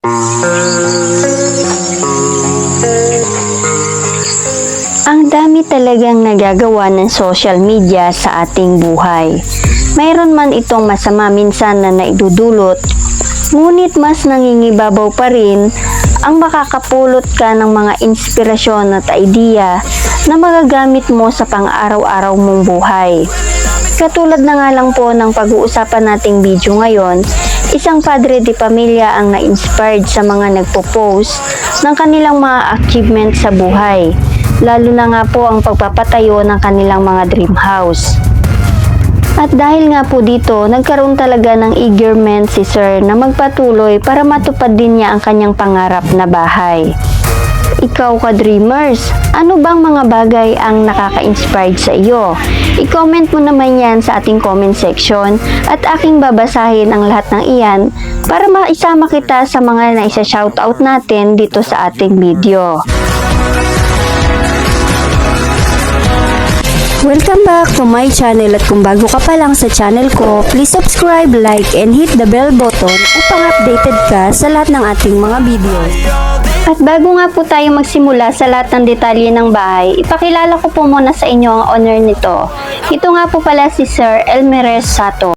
Ang dami talagang nagagawa ng social media sa ating buhay. Mayroon man itong masama minsan na naidudulot, ngunit mas nangingibabaw pa rin ang makakapulot ka ng mga inspirasyon at idea na magagamit mo sa pang-araw-araw mong buhay. Katulad na nga lang po ng pag-uusapan nating video ngayon, isang padre de pamilya ang na-inspired sa mga nagpo-post ng kanilang mga achievement sa buhay, lalo na nga po ang pagpapatayo ng kanilang mga dream house. At dahil nga po dito, nagkaroon talaga ng eagerness si Sir na magpatuloy para matupad din niya ang kanyang pangarap na bahay. Ikaw ka-dreamers, ano bang mga bagay ang nakaka-inspired sa iyo? I-comment mo naman yan sa ating comment section at aking babasahin ang lahat ng iyan para maisama kita sa mga naisa-shoutout natin dito sa ating video. Welcome back to my channel at kung bago ka pa lang sa channel ko, please subscribe, like, and hit the bell button upang updated ka sa lahat ng ating mga video. At bago nga po tayo magsimula sa lahat ng detalye ng bahay, ipakilala ko po muna sa inyo ang owner nito. Ito nga po pala si Sir Elmer Sato.